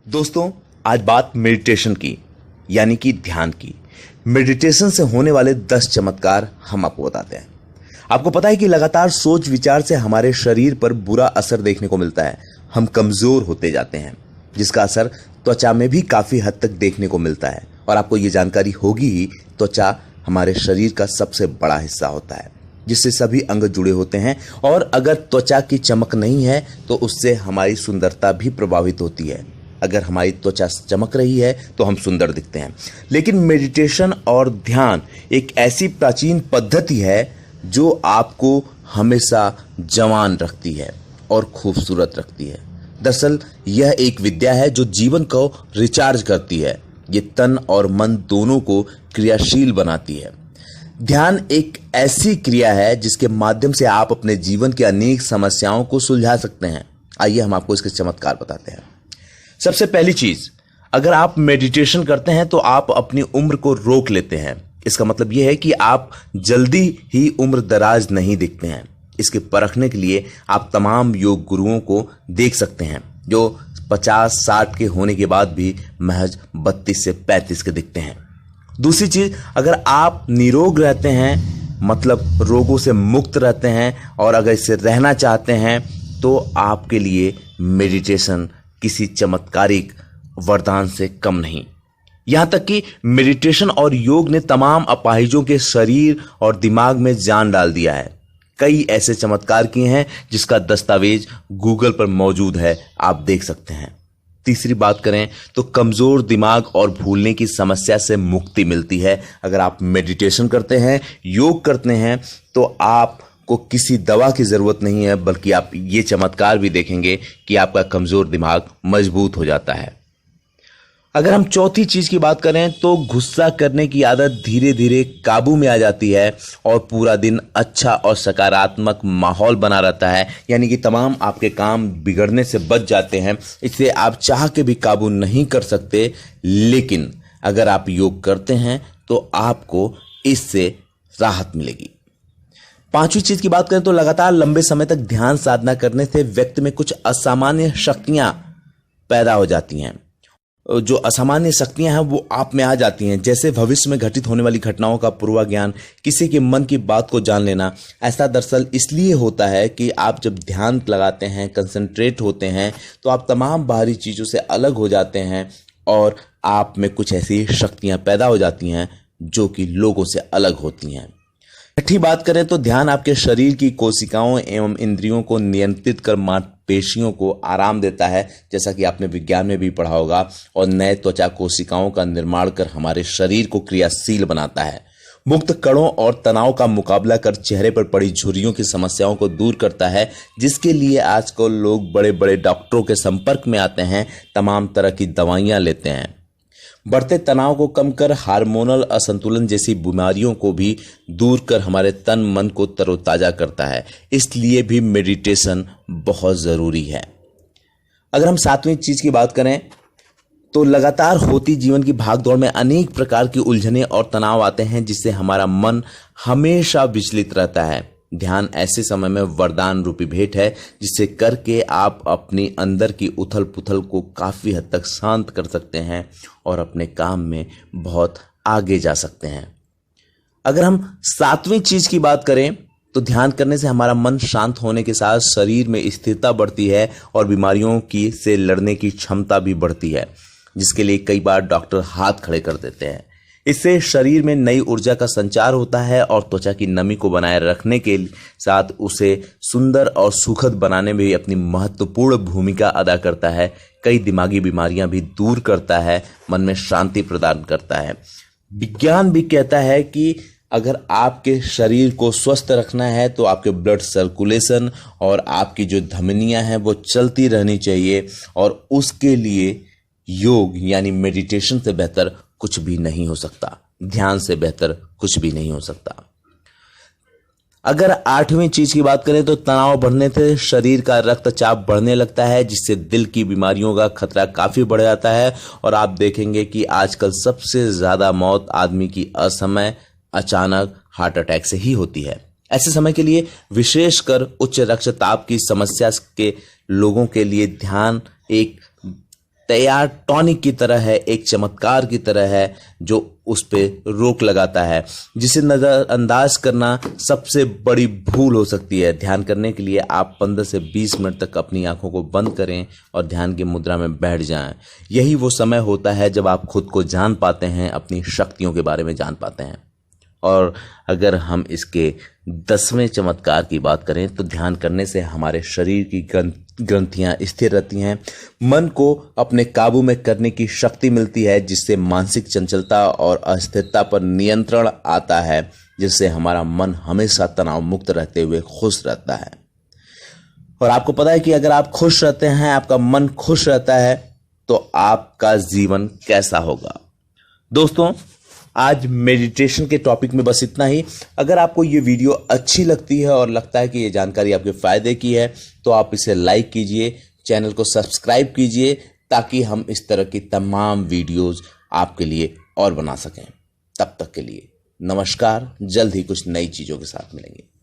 दोस्तों, आज बात मेडिटेशन की, यानी कि ध्यान की। मेडिटेशन से होने वाले 10 चमत्कार हम आपको बताते हैं। आपको पता है कि लगातार सोच विचार से हमारे शरीर पर बुरा असर देखने को मिलता है। हम कमजोर होते जाते हैं, जिसका असर त्वचा में भी काफी हद तक देखने को मिलता है। और आपको ये जानकारी होगी ही, त्वचा हमारे शरीर का सबसे बड़ा हिस्सा होता है, जिससे सभी अंग जुड़े होते हैं। और अगर त्वचा की चमक नहीं है तो उससे हमारी सुंदरता भी प्रभावित होती है। अगर हमारी त्वचा चमक रही है तो हम सुंदर दिखते हैं। लेकिन मेडिटेशन और ध्यान एक ऐसी प्राचीन पद्धति है जो आपको हमेशा जवान रखती है और खूबसूरत रखती है। दरअसल यह एक विद्या है जो जीवन को रिचार्ज करती है। ये तन और मन दोनों को क्रियाशील बनाती है। ध्यान एक ऐसी क्रिया है जिसके माध्यम से आप अपने जीवन की अनेक समस्याओं को सुलझा सकते हैं। आइए हम आपको इसके चमत्कार बताते हैं। सबसे पहली चीज, अगर आप मेडिटेशन करते हैं तो आप अपनी उम्र को रोक लेते हैं। इसका मतलब यह है कि आप जल्दी ही उम्र दराज नहीं दिखते हैं। इसके परखने के लिए आप तमाम योग गुरुओं को देख सकते हैं जो 50-60 के होने के बाद भी महज 32 से 35 के दिखते हैं। दूसरी चीज, अगर आप निरोग रहते हैं, मतलब रोगों से मुक्त रहते हैं, और अगर इससे रहना चाहते हैं, तो आपके लिए मेडिटेशन किसी चमत्कारिक वरदान से कम नहीं। यहां तक कि मेडिटेशन और योग ने तमाम अपाहिजों के शरीर और दिमाग में जान डाल दिया है। कई ऐसे चमत्कार किए हैं जिसका दस्तावेज गूगल पर मौजूद है, आप देख सकते हैं। तीसरी बात करें तो कमजोर दिमाग और भूलने की समस्या से मुक्ति मिलती है। अगर आप मेडिटेशन करते हैं, योग करते हैं, तो आपको किसी दवा की जरूरत नहीं है, बल्कि आप ये चमत्कार भी देखेंगे कि आपका कमजोर दिमाग मजबूत हो जाता है। अगर हम चौथी चीज की बात करें तो गुस्सा करने की आदत धीरे धीरे काबू में आ जाती है और पूरा दिन अच्छा और सकारात्मक माहौल बना रहता है। यानी कि तमाम आपके काम बिगड़ने से बच जाते हैं। इससे आप चाह के भी काबू नहीं कर सकते, लेकिन अगर आप योग करते हैं तो आपको इससे राहत मिलेगी। पांचवी चीज की बात करें तो लगातार लंबे समय तक ध्यान साधना करने से व्यक्ति में कुछ असामान्य शक्तियां पैदा हो जाती हैं। जो असामान्य शक्तियां हैं वो आप में आ जाती हैं, जैसे भविष्य में घटित होने वाली घटनाओं का पूर्वाज्ञान, किसी के मन की बात को जान लेना। ऐसा दरअसल इसलिए होता है कि आप जब ध्यान लगाते हैं, कंसंट्रेट होते हैं, तो आप तमाम बाहरी चीजों से अलग हो जाते हैं और आप में कुछ ऐसी शक्तियां पैदा हो जाती हैं जो कि लोगों से अलग होती हैं। छठी बात करें तो ध्यान आपके शरीर की कोशिकाओं एवं इंद्रियों को नियंत्रित कर मांसपेशियों को आराम देता है, जैसा कि आपने विज्ञान में भी पढ़ा होगा, और नए त्वचा कोशिकाओं का निर्माण कर हमारे शरीर को क्रियाशील बनाता है। मुक्त कणों और तनाव का मुकाबला कर चेहरे पर पड़ी झुर्रियों की समस्याओं को दूर करता है, जिसके लिए आजकल लोग बड़े बड़े डॉक्टरों के संपर्क में आते हैं, तमाम तरह की दवाइयां लेते हैं। बढ़ते तनाव को कम कर हार्मोनल असंतुलन जैसी बीमारियों को भी दूर कर हमारे तन मन को तरोताजा करता है। इसलिए भी मेडिटेशन बहुत जरूरी है। अगर हम सातवीं चीज की बात करें तो लगातार होती जीवन की भागदौड़ में अनेक प्रकार की उलझने और तनाव आते हैं, जिससे हमारा मन हमेशा विचलित रहता है। ध्यान ऐसे समय में वरदान रूपी भेंट है, जिससे करके आप अपनी अंदर की उथल पुथल को काफी हद तक शांत कर सकते हैं और अपने काम में बहुत आगे जा सकते हैं। अगर हम सातवीं चीज की बात करें तो ध्यान करने से हमारा मन शांत होने के साथ शरीर में स्थिरता बढ़ती है और बीमारियों की से लड़ने की क्षमता भी बढ़ती है, जिसके लिए कई बार डॉक्टर हाथ खड़े कर देते हैं। इससे शरीर में नई ऊर्जा का संचार होता है और त्वचा की नमी को बनाए रखने के साथ उसे सुंदर और सुखद बनाने में भी अपनी महत्वपूर्ण भूमिका अदा करता है। कई दिमागी बीमारियां भी दूर करता है, मन में शांति प्रदान करता है। विज्ञान भी कहता है कि अगर आपके शरीर को स्वस्थ रखना है तो आपके ब्लड सर्कुलेशन और आपकी जो धमनियां हैं वो चलती रहनी चाहिए, और उसके लिए योग यानी मेडिटेशन से बेहतर कुछ भी नहीं हो सकता, ध्यान से बेहतर कुछ भी नहीं हो सकता। अगर आठवीं चीज की बात करें तो तनाव बढ़ने से शरीर का रक्तचाप बढ़ने लगता है, जिससे दिल की बीमारियों का खतरा काफी बढ़ जाता है। और आप देखेंगे कि आजकल सबसे ज्यादा मौत आदमी की असमय अचानक हार्ट अटैक से ही होती है। ऐसे समय के लिए विशेषकर उच्च रक्तचाप की समस्या के लोगों के लिए ध्यान एक तैयार टॉनिक की तरह है, एक चमत्कार की तरह है जो उस पे रोक लगाता है, जिसे नजरअंदाज करना सबसे बड़ी भूल हो सकती है। ध्यान करने के लिए आप 15 से 20 मिनट तक अपनी आंखों को बंद करें और ध्यान की मुद्रा में बैठ जाएं। यही वो समय होता है जब आप खुद को जान पाते हैं, अपनी शक्तियों के बारे में जान पाते हैं। और अगर हम इसके 10वें चमत्कार की बात करें तो ध्यान करने से हमारे शरीर की ग्रंथियां स्थिर रहती हैं, मन को अपने काबू में करने की शक्ति मिलती है, जिससे मानसिक चंचलता और अस्थिरता पर नियंत्रण आता है, जिससे हमारा मन हमेशा तनाव मुक्त रहते हुए खुश रहता है। और आपको पता है कि अगर आप खुश रहते हैं, आपका मन खुश रहता है, तो आपका जीवन कैसा होगा। दोस्तों, आज मेडिटेशन के टॉपिक में बस इतना ही। अगर आपको ये वीडियो अच्छी लगती है और लगता है कि ये जानकारी आपके फायदे की है, तो आप इसे लाइक कीजिए, चैनल को सब्सक्राइब कीजिए, ताकि हम इस तरह की तमाम वीडियोस आपके लिए और बना सकें। तब तक के लिए नमस्कार। जल्द ही कुछ नई चीजों के साथ मिलेंगे।